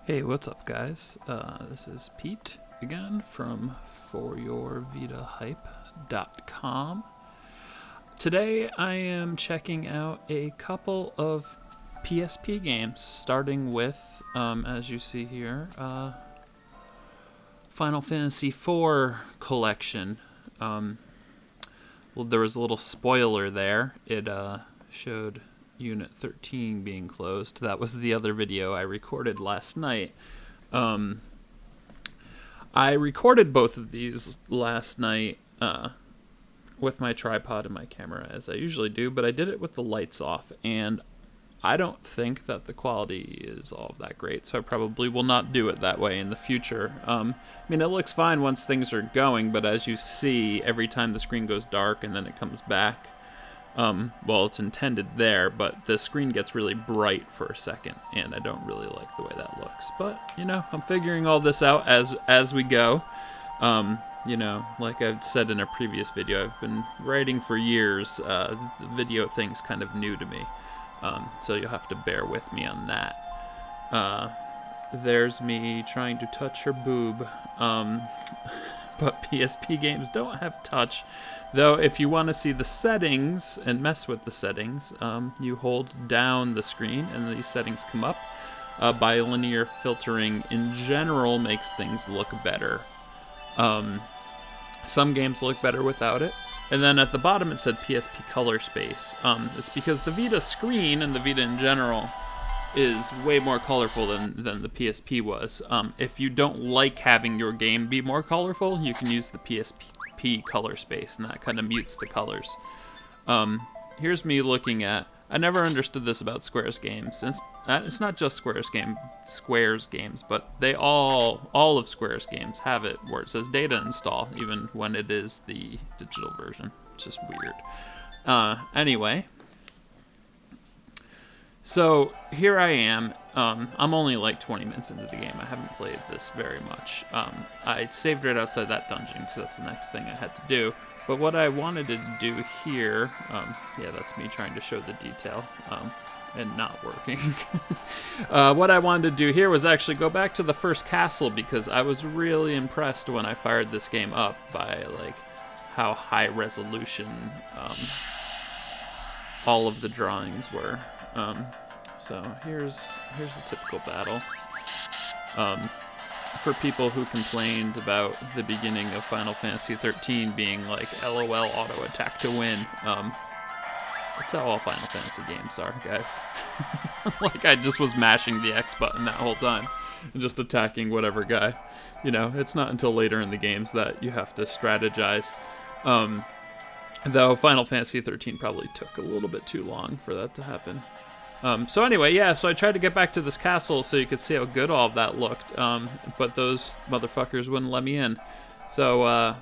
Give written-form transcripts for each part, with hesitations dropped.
Hey, what's up, guys? This is Pete again from foryourvitahype.com. Today I am checking out a couple of PSP games, starting with, as you see here, Final Fantasy IV collection. Well, there was a little spoiler there. It showed Unit 13 being closed. That was the other video I recorded last night. I recorded both of these last night with my tripod and my camera, as I usually do, but I did it with the lights off, and I don't think that the quality is all that great, so I probably will not do it that way in the future. I mean, it looks fine once things are going, but as you see, every time the screen goes dark and then it comes back, well, it's intended there, but the screen gets really bright for a second, and I don't really like the way that looks. But, you know, I'm figuring all this out as we go. You know, like I've said in a previous video, I've been writing for years. The video thing's kind of new to me, so you'll have to bear with me on that. There's me trying to touch her boob. But PSP games don't have touch. Though, if you want to see the settings and mess with the settings, you hold down the screen and these settings come up. Bilinear filtering in general makes things look better. Some games look better without it. And then at the bottom it said PSP color space. It's because the Vita screen and the Vita in general is way more colorful than the PSP was. If you don't like having your game be more colorful, you can use the PSP color space, and that kind of mutes the colors. Here's me looking at... I never understood this about Square's games. It's not just Square's games, but they all of Square's games have it where it says data install, even when it is the digital version. It's just weird. Anyway... So, here I am. I'm only like 20 minutes into the game. I haven't played this very much. I saved right outside that dungeon because that's the next thing I had to do. But what I wanted to do here... yeah, that's me trying to show the detail and not working. What I wanted to do here was actually go back to the first castle because I was really impressed when I fired this game up by like how high resolution all of the drawings were. So here's a typical battle. For people who complained about the beginning of Final Fantasy 13 being like LOL auto attack to win, that's how all Final Fantasy games are, guys. Like I just was mashing the X button that whole time and just attacking whatever guy. You know, it's not until later in the games that you have to strategize. Though Final Fantasy 13 probably took a little bit too long for that to happen. So anyway, yeah, so I tried to get back to this castle so you could see how good all of that looked, but those motherfuckers wouldn't let me in. So I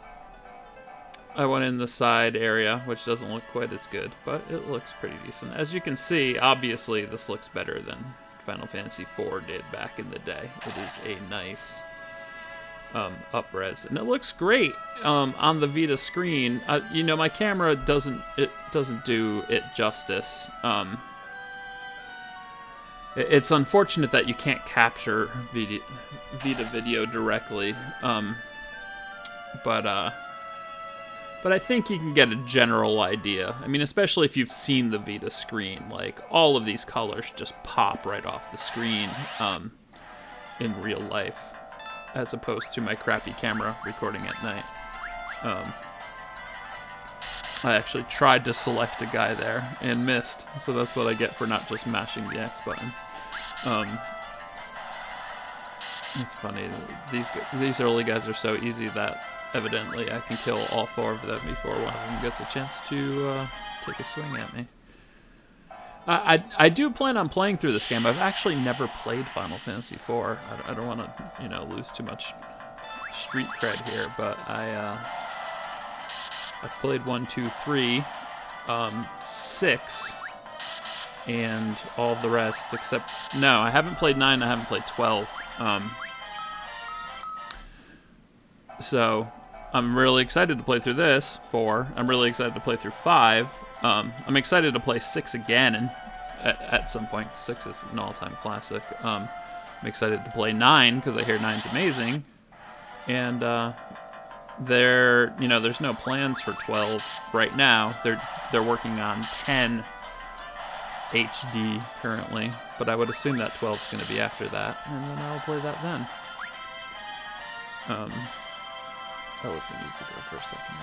went in the side area, which doesn't look quite as good, but it looks pretty decent. As you can see, obviously this looks better than Final Fantasy IV did back in the day. It is a nice... up-res, and it looks great on the Vita screen. You know, my camera doesn't do it justice. It's unfortunate that you can't capture Vita video directly, but I think you can get a general idea. I mean, especially if you've seen the Vita screen, like all of these colors just pop right off the screen in real life, as opposed to my crappy camera recording at night. I actually tried to select a guy there and missed, so that's what I get for not just mashing the X button. It's funny, these early guys are so easy that evidently I can kill all four of them before one of them gets a chance to take a swing at me. I do plan on playing through this game. I've actually never played Final Fantasy IV. I don't want to, you know, lose too much street cred here, but I've played 1, 2, 3, 6, and all of the rest except... No, I haven't played 9, I haven't played 12. So, I'm really excited to play through this, 4. I'm really excited to play through 5. I'm excited to play 6 again at some point. 6 is an all-time classic. I'm excited to play 9 because I hear 9's amazing. And there's no plans for 12 right now. They're working on 10 HD currently, but I would assume that 12 is going to be after that, and then I'll play that then. I'll let the music go for a second,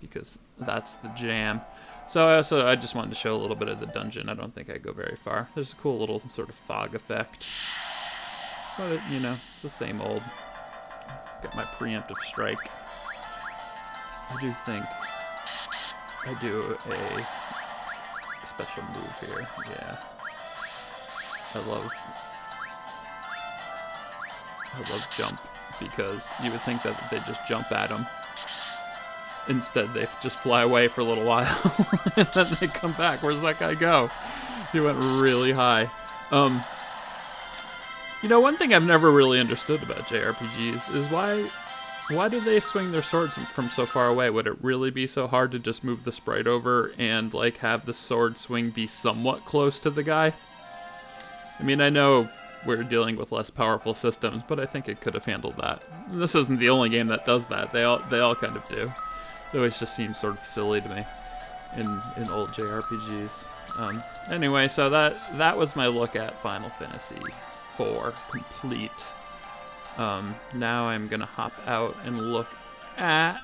because that's the jam. So I just wanted to show a little bit of the dungeon. I don't think I go very far. There's a cool little sort of fog effect, but it's the same old. Got my preemptive strike. I do think I do a special move here. Yeah, I love jump, because you would think that they just jump at him. Instead, they just fly away for a little while, and then they come back. Where's that guy go? He went really high. One thing I've never really understood about JRPGs is why do they swing their swords from so far away? Would it really be so hard to just move the sprite over and have the sword swing be somewhat close to the guy? I mean, I know we're dealing with less powerful systems, but I think it could have handled that. And this isn't the only game that does that. They all kind of do. It always just seems sort of silly to me in old JRPGs. Anyway, so that was my look at Final Fantasy IV complete. Now I'm gonna hop out and look at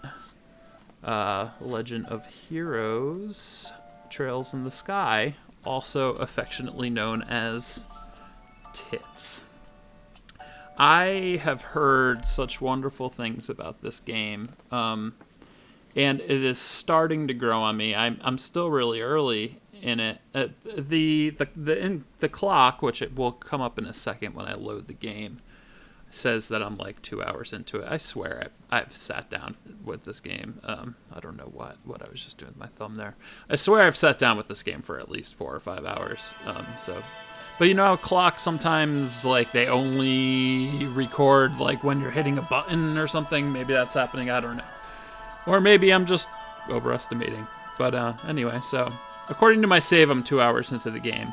Legend of Heroes: Trails in the Sky, also affectionately known as Tits. I have heard such wonderful things about this game, and it is starting to grow on me. I'm still really early in it. The clock, which it will come up in a second when I load the game, says that I'm 2 hours into it. I swear I've sat down with this game. I don't know what I was just doing with my thumb there. I swear I've sat down with this game for at least 4 or 5 hours. But how clocks sometimes they only record when you're hitting a button or something. Maybe that's happening. I don't know. Or maybe I'm just overestimating. But anyway, so according to my save, I'm 2 hours into the game.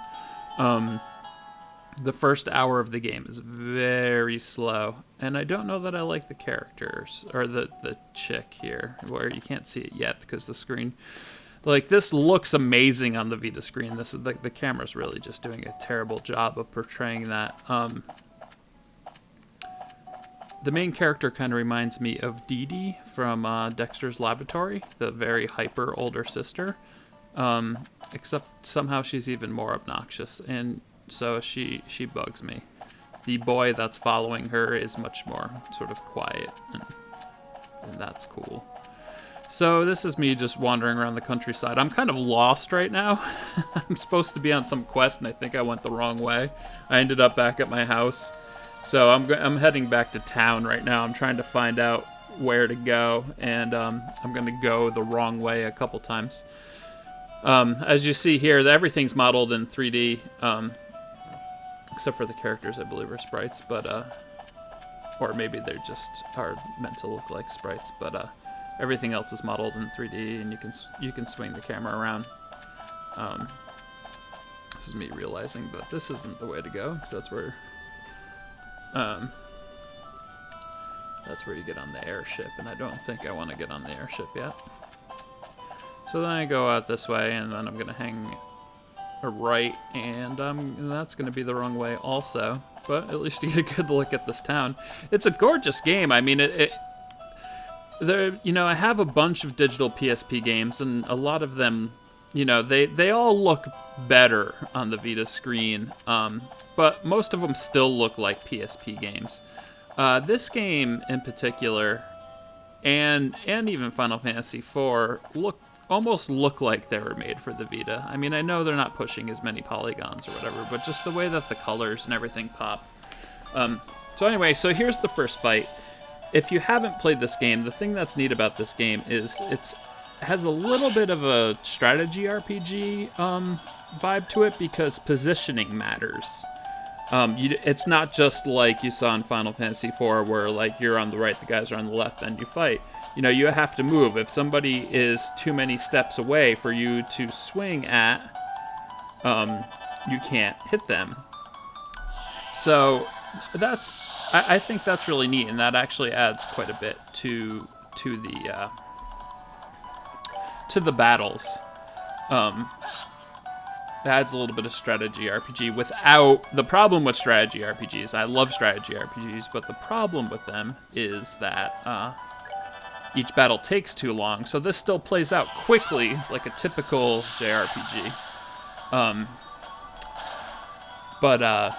The first hour of the game is very slow, and I don't know that I like the characters, or the chick here, where you can't see it yet because the screen, this looks amazing on the Vita screen. This is the camera's really just doing a terrible job of portraying that. The main character kind of reminds me of Dee Dee from Dexter's Laboratory, the very hyper older sister, except somehow she's even more obnoxious, and so she bugs me. The boy that's following her is much more sort of quiet, and that's cool. So this is me just wandering around the countryside. I'm kind of lost right now. I'm supposed to be on some quest, and I think I went the wrong way. I ended up back at my house. So I'm heading back to town right now. I'm trying to find out where to go, and I'm going to go the wrong way a couple times. As you see here, everything's modeled in 3D, except for the characters, I believe, are sprites, but or maybe they just are meant to look like sprites, but everything else is modeled in 3D, and you can swing the camera around. This is me realizing that this isn't the way to go, because that's where you get on the airship, and I don't think I want to get on the airship yet. So then I go out this way, and then I'm going to hang a right, and that's going to be the wrong way also. But at least you get a good look at this town. It's a gorgeous game. I mean, I have a bunch of digital PSP games, and a lot of them, they all look better on the Vita screen. But most of them still look like PSP games. This game in particular, and even Final Fantasy IV, almost look like they were made for the Vita. I mean, I know they're not pushing as many polygons or whatever, but just the way that the colors and everything pop. So anyway, so here's the first fight. If you haven't played this game, the thing that's neat about this game is it has a little bit of a strategy RPG vibe to it, because positioning matters. It's not just like you saw in Final Fantasy IV, where you're on the right, the guys are on the left, and you fight. You have to move. If somebody is too many steps away for you to swing at, you can't hit them. So I think that's really neat, and that actually adds quite a bit to the battles. Um, it adds a little bit of strategy RPG without the problem with strategy RPGs. I love strategy RPGs, but the problem with them is that each battle takes too long. So this still plays out quickly, like a typical JRPG. But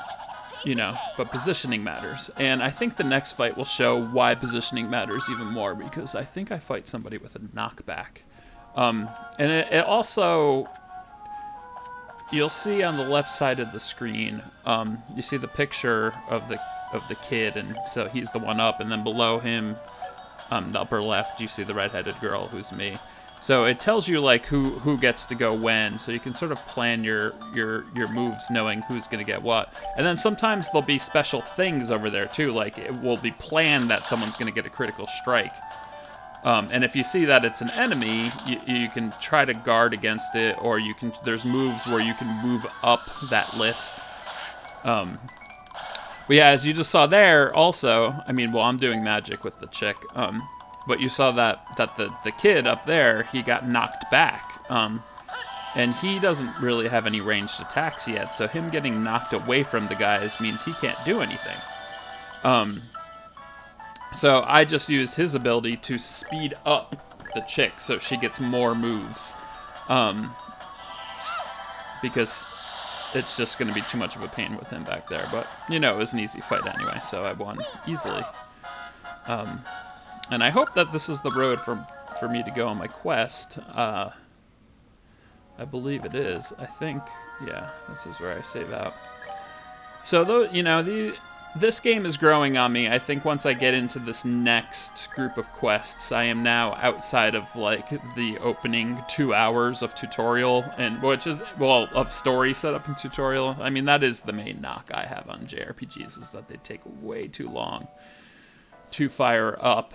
but positioning matters. And I think the next fight will show why positioning matters even more, because I think I fight somebody with a knockback. And it also, you'll see on the left side of the screen, you see the picture of the kid, and so he's the one up, and then below him, the upper left, you see the redheaded girl, who's me. So it tells you like who gets to go when, so you can sort of plan your moves knowing who's going to get what. And then sometimes there'll be special things over there too, like it will be planned that someone's going to get a critical strike. And if you see that it's an enemy, you can try to guard against it, or there's moves where you can move up that list. But yeah, as you just saw there, also, I mean, well, I'm doing magic with the chick. But you saw that the kid up there, he got knocked back. And he doesn't really have any ranged attacks yet, so him getting knocked away from the guys means he can't do anything. So I just used his ability to speed up the chick so she gets more moves. Because it's just going to be too much of a pain with him back there. But, it was an easy fight anyway, so I won easily. And I hope that this is the road for me to go on my quest. I believe it is. I think, yeah, this is where I save out. So, this game is growing on me. I think once I get into this next group of quests, I am now outside of, like, the opening 2 hours of tutorial, and of story setup and tutorial. I mean, that is the main knock I have on JRPGs, is that they take way too long to fire up.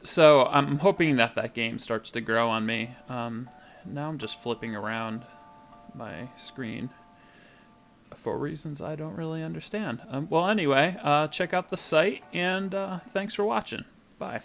So I'm hoping that game starts to grow on me. Now I'm just flipping around my screen for reasons I don't really understand. Well, anyway, check out the site, and thanks for watching. Bye.